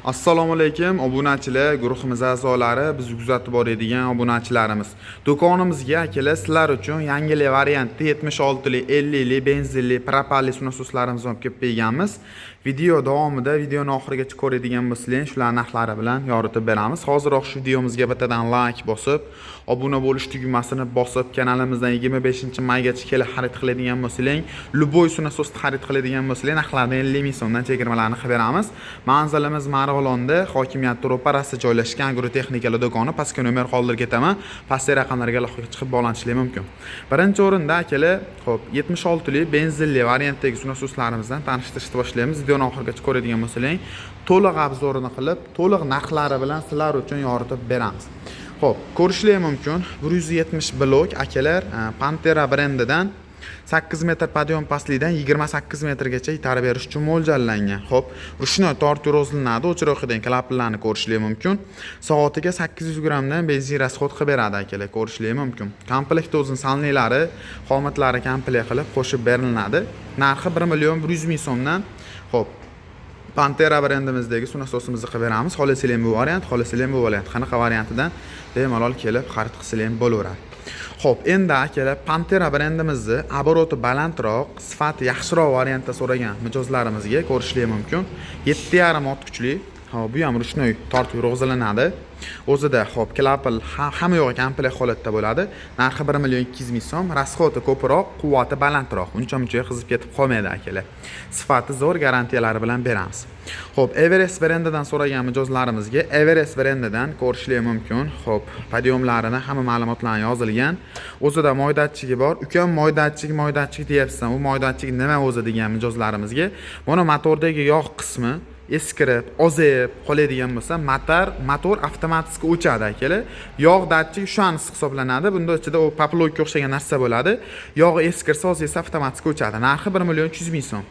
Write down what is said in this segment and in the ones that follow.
Assalomu alaykum obunachilar, guruhimiz a'zolari, biz kuzatib boradigan obunachilarimiz. Do'konimizga akalar sizlar uchun yangi variantda 76 li, 50 li, benzinli, propalli sunasoslarimizni olib kelib berganmiz. Video davomida videoni oxirigacha ko'radigan bo'lsalaring, shular narxlari bilan yoritib beramiz. Hozirroq shu videomizga bittadan like bosib, obuna bo'lish tugmasini bosib, kanalimizdan 25-maygacha kelib xarid qiladigan bo'lsalaring, любой sunasosni xarid qiladigan bo'lsalaring, narxlardan 50 ming so'mdan chegirmalarni qilib beramiz. Manzilimiz Marg'ilonda, hokimiyat ro'parasida joylashgan agrotexnikalar do'koni. Pastga nomer qoldirib ketaman. Pastki raqamlarga aloqa chiqib bog'lanishingiz mumkin. Birinchi o'rinda akalar, xo'p, 76 li benzinli variantdagi sunasoslarimizdan tanishtirishni boshlaymiz. Videoni oxirigacha ko'radigan bo'lsalaring, to'liq obzorini qilib, to'liq narxlari bilan sizlar uchun yoritib beramiz. Xo'p, ko'rishingiz mumkin. 170 blok akalar, Pantera brendidan 8 metr podyon pastlikdan 28 metrgacha itarib berish uchun mo'ljallangan. Xo'p, ruchnoy tortuv rozlanadi, o'chiroqdan klaplarni ko'rishingiz mumkin. Soatiga 800 grammdan benzin rasxod qilib beradi akalar, ko'rishingiz mumkin. Komplekt o'zining salonlari, qomatlari komplekt qilib qo'shib beriladi. Narxi 1 100 ming so'mdan. Xo'p, Pantera brendimizdagi sunasosimizni qilib beramiz. Xohlasanglar bu variant, xohlasanglar bu variant. Qanaqa variantidan bemalol kelib xarid qilsanglar ham bo'laveradi. Xo'p, endi akalar Pantera brendimizni oboroti balandroq, sifati yaxshiroq variantda so'ragan mijozlarimizga ko'rishingiz mumkin. 7,5 ot kuchli. Xo'p, bu ham ruchnoy tortuv rozlanadi. O'zida xo'p, klapl hamma yo'g'i komplekt holatda bo'ladi. Narxi 1 200 ming so'm, rasxodi ko'proq, quvvati balandroq. Uncha-muncha qizib ketib qolmaydi akalar. Sifati zo'r, garantiyalari bilan beramiz. Xo'p, Everest brendidan so'ragan mijozlarimizga Everest brendidan ko'rishingiz mumkin. Xo'p, podyomlarini, hamma ma'lumotlarni yozilgan. O'zida moydatchigi bor. Ukam moydatchig deyapsan. U moydatchig nima o'zi degan mijozlarimizga, buni motordagi yog' qismi eskirib, ozayib qoladigan bo'lsa, motor avtomatik o'chadi akalar. Yog' datchik shu anisi hisoblanadi. Bunda ichida o paployga o'xshagan narsa bo'ladi. Yog'i eskirsa, ozaysa avtomatik o'chadi. Narxi 1 300 ming so'm.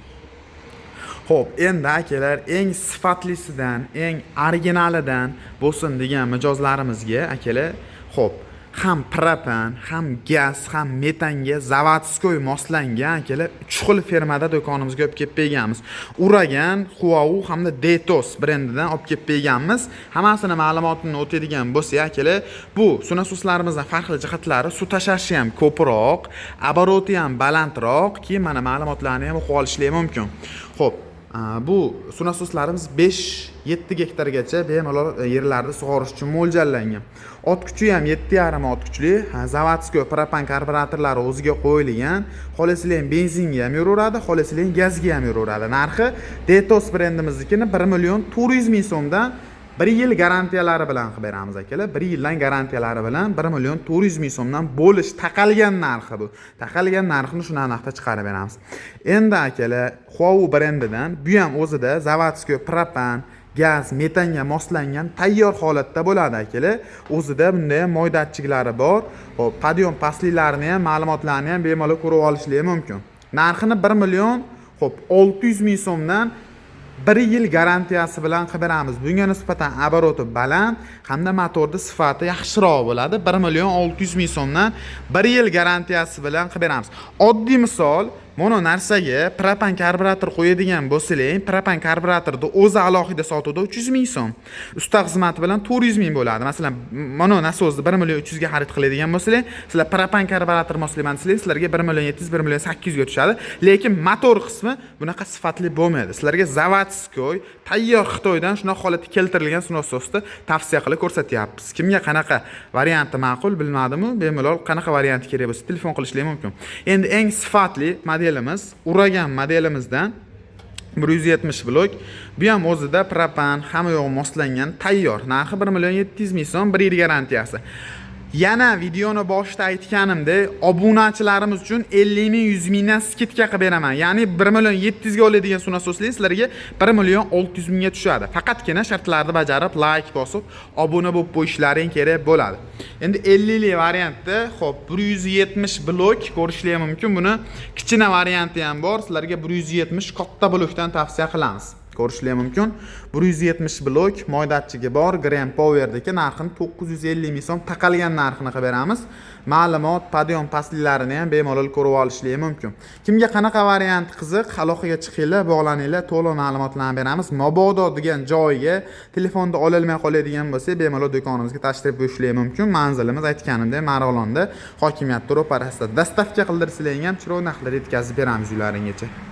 Xo'p, endi akalar eng sifatlisidan, eng originalidan bo'lsin degan mijozlarimizga akalar, xo'p, ham propan, ham gaz, ham metanga zavodskoy moslangan akalar 3 xil firmada do'konimizga olib kelib berganmiz. Uragan, Huawei hamda Detos brendidan olib kelib berganmiz. Hammasini ma'lumotini o'tadigan bo'lsa akalar, bu sunasoslarimizning farqli jihatlari, suv tashashi ham ko'proq, oboroti ham balandroq, keyin mana ma'lumotlarni ham o'qib olishingiz mumkin. Xo'p, bu sunasoslarimiz 5-7 gektargacha bemalol yerlarda sug'orish uchun mo'ljallangan. Ot kuchi ham 7,5 ot kuchli, zavodskoy propan karburatorlari o'ziga qo'yilgan. Xohlasanglar benzinga ham yuraveradi, xohlasanglar gazga ham yuraveradi. Narxi Detos brendimiznikini 1 400 ming so'mdan 1 yil garantiyalari bilan qilib beramiz akalar. 1 yildan garantiyalari bilan 1 400 ming so'mdan bo'lish taqalgan narxi bu. Taqalgan narxini shu narxda chiqarib beramiz. Endi akalar Huawei brendidan bu ham o'zida zavodskoy propan, gaz, metanga moslangan tayyor holatda bo'ladi akalar. O'zida bunday moydatchiklari bor. Xo'p, podyon pastliklarini ham, ma'lumotlarni ham bemalol ko'rib olishingiz mumkin. Narxini 1 xo'p 600 ming so'mdan 1 yil garantiyasi bilan qilib beramiz. Bunga nisbatan oboroti baland hamda motorda sifati yaxshiroq bo'ladi. 1 600 ming so'mdan 1 yil garantiyasi bilan qilib beramiz. Oddiy misol, mana narsaga propan karburator qo'yadigan bo'lsalaring, propan karburatorni o'zi alohida sotuvda 300 ming so'm. Usta xizmati bilan 400 ming bo'ladi. Masalan, mana nasozni 1 300 ga xarid qiladigan bo'lsalaring, sizlar propan karburator moslayman desalaring, sizlarga 1 700, 1 800 ga tushadi. Lekin motor qismi bunaqa sifatli bo'lmaydi. Sizlarga zavodskoy, tayyor Xitoydan shunaqa holatda keltirilgan sunasosni tavsiya qilib ko'rsatyapmiz. Kimga qanaqa varianti ma'qul bilmadimi, bemalol qanaqa varianti kerak bo'lsa telefon qilishingiz mumkin. Endi eng sifatli modelimiz, uragan modelimizdan 170 blok. Bu ham o'zida propan, hamma yo'g'i moslangan, tayyor. Narxi 1 700 ming so'm, 1 yil garantiyasi. Yana videoni boshida aytganimdek, obunachilarimiz uchun 50 ming, 100 mingdan skidka qilib beraman. Ya'ni 1 700 ga oladigan sunasoslar sizlarga 1 600 mingga tushadi. Faqatgina shartlarni bajarib, like bosib, obuna bo'lib qo'yishlaring kerak bo'ladi. Endi 50 li variantda, xo'p, 170 blok ko'rishingiz mumkin. Buni kichkina varianti ham bor. Sizlarga 170 katta blokdan tavsiya qilamiz. ko'rishingiz mumkin. 170 blok moydatchigi bor, Grand Powerdagi narxini 950 ming so'm taqalgan narxini qilib beramiz. Ma'lumot, podyon pastliklarini ham bemalol ko'rib olishingiz mumkin. Kimga qanaqa variant qiziq, aloqaga chiqinglar, bog'laninglar, to'liq ma'lumotlarni beramiz. Mabodo degan joyga telefonda ololmay qoladigan bo'lsa, bemalol do'konimizga tashrif buyurishingiz mumkin. Manzilimiz aytganimdek Marg'ilonda, hokimiyat ro'parasida. Dastavka qildirsanglar ham chiroyli narxlarda yetkazib beramiz uylaringizga.